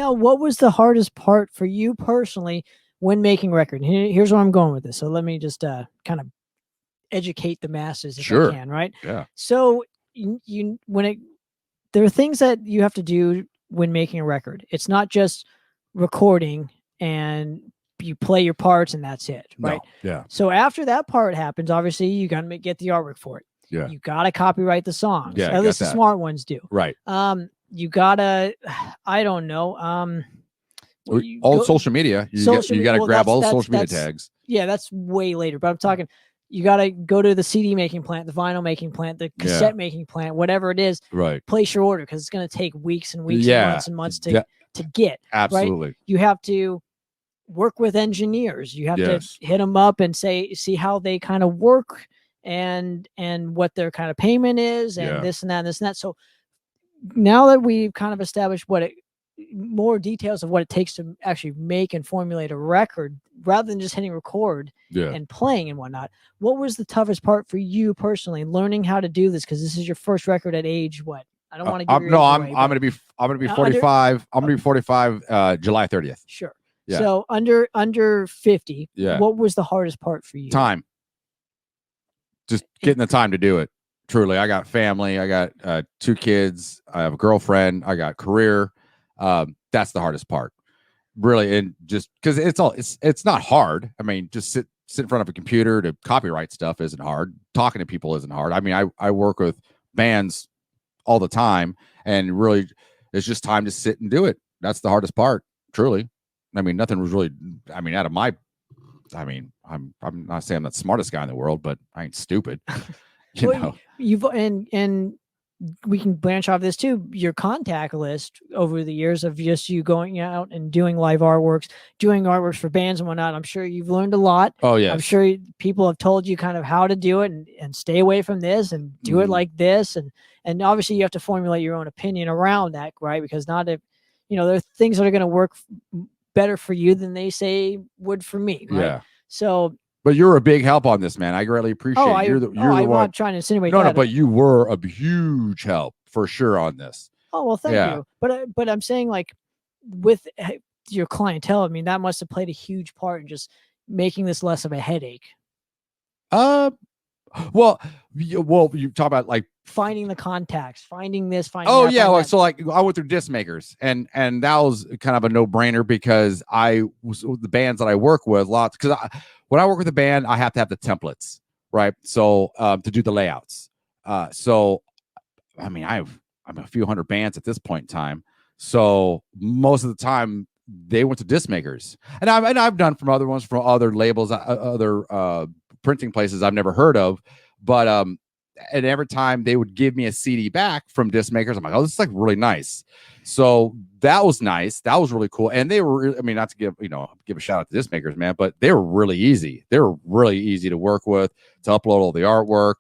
Now, what was the hardest part for you personally when making record? Here's where I'm going with this. So let me just kind of educate the masses if I can, right? Yeah. So there are things that you have to do when making a record. It's not just recording and you play your parts and that's it, right? No. Yeah. So after that part happens, obviously you got to get the artwork for it. Yeah. You got to copyright the songs. Yeah, At least the smart ones do. Right. You gotta, I don't know. Social media. You got to grab all the social media tags. Yeah, that's way later. But I'm talking, you got to go to the CD making plant, the vinyl making plant, the cassette making plant, whatever it is. Right. Place your order because it's going to take weeks and weeks and months to get. Absolutely. Right? You have to work with engineers. You have to hit them up and see how they kind of work and what their kind of payment is and this and that and this and that. So now that we've kind of established more details of what it takes to actually make and formulate a record rather than just hitting record and playing and whatnot, what was the toughest part for you personally learning how to do this? Because this is your first record at age what? I don't want to give your age away, I'm gonna be 45. I'm gonna be 45 July 30th. Sure. Yeah. So under 50, what was the hardest part for you? Time. Just getting the time to do it. Truly, I got family. I got 2 kids. I have a girlfriend. I got career. That's the hardest part, really. And just because it's not hard. I mean, just sit in front of a computer to copyright stuff isn't hard. Talking to people isn't hard. I mean, I work with bands all the time, and really, it's just time to sit and do it. That's the hardest part, truly. I mean, nothing was really. I mean, out of my. I mean, I'm not saying I'm the smartest guy in the world, but I ain't stupid. You know. You've and we can branch off this too. Your contact list over the years of just you going out and doing live doing artworks for bands and whatnot. I'm sure you've learned a lot. Oh yeah. I'm sure people have told you kind of how to do it and stay away from this and do it like this. And obviously you have to formulate your own opinion around that, right? Because there are things that are going to work better for you than they say would for me. Right? Yeah. So. But you're a big help on this, man. I greatly appreciate it. You're the I'm one. not trying to insinuate No, but you were a huge help for sure on this. Oh, well, thank you. But I'm saying, like, with your clientele, I mean, that must have played a huge part in just making this less of a headache. Well, you talk about like finding the contacts, finding this, finding. Oh that, yeah, well, so like I went through disc makers, and that was kind of a no-brainer because I was the bands that I work with lots because when I work with a band, I have to have the templates, right? So to do the layouts. So I mean, I'm a few hundred bands at this point in time. So most of the time they went to disc makers, and I've done from other ones from other labels, other printing places I've never heard of, but and every time they would give me a CD back from disc makers, I'm like, oh, this is like really nice. So that was nice. That was really cool. And they were, I mean, not to give a shout out to disc makers, man, but they were really easy. They were really easy to work with, to upload all the artwork.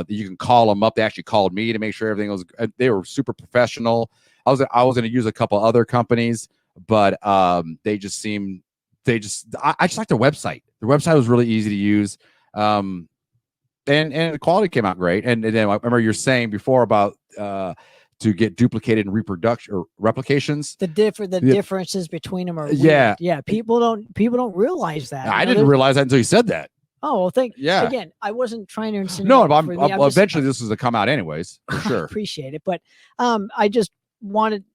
You can call them up. They actually called me to make sure everything was, they were super professional. I was going to use a couple other companies, but I just like their website. Their website was really easy to use. And the quality came out great. And then I remember you're saying before about to get duplicated in reproduction or replications. The differences between them are weird. Yeah. People don't realize that. I didn't realize that until you said that. Oh, well, again, I wasn't trying to insinuate. No, but eventually this was to come out anyways, for sure. I appreciate it. But I just wanted,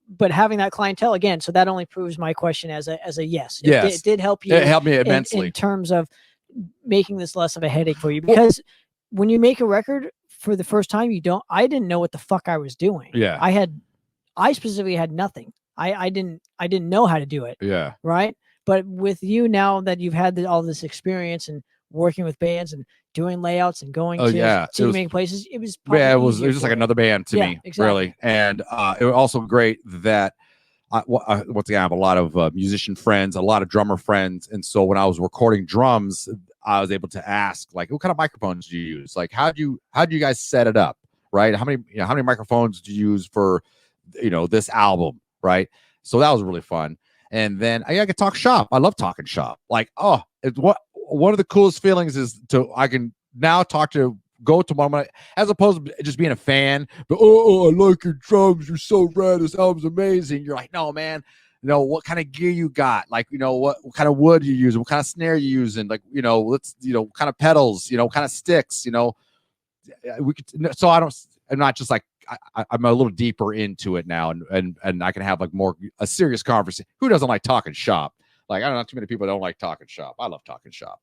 but having that clientele again, so that only proves my question as a yes. Yes. It did help you. It helped me immensely in terms of making this less of a headache for you, because when you make a record for the first time, I didn't know what the fuck I was doing. Yeah. I specifically had nothing. I didn't know how to do it. Yeah. Right. But with you now that you've had all this experience and working with bands and doing layouts and going to many places, it was just like another band to me, exactly. Really. And it was also great that once again, I have a lot of musician friends, a lot of drummer friends, and so when I was recording drums, I was able to ask, like, what kind of microphones do you use? Like, how do you guys set it up, right? How many microphones do you use for this album, right? So that was really fun. And then I could talk shop. I love talking shop. Like, one of the coolest feelings is I can now talk to go tomorrow, as opposed to just being a fan. But I like your drums. You're so rad. This album's amazing. You're like, no, man. What kind of gear you got? Like, what kind of wood you using? What kind of snare you using? Like, what kind of pedals? What kind of sticks? We could. So I'm not just like I'm a little deeper into it now, and I can have like a serious conversation. Who doesn't like talking shop? Like, I don't know, too many people don't like talking shop. I love talking shop.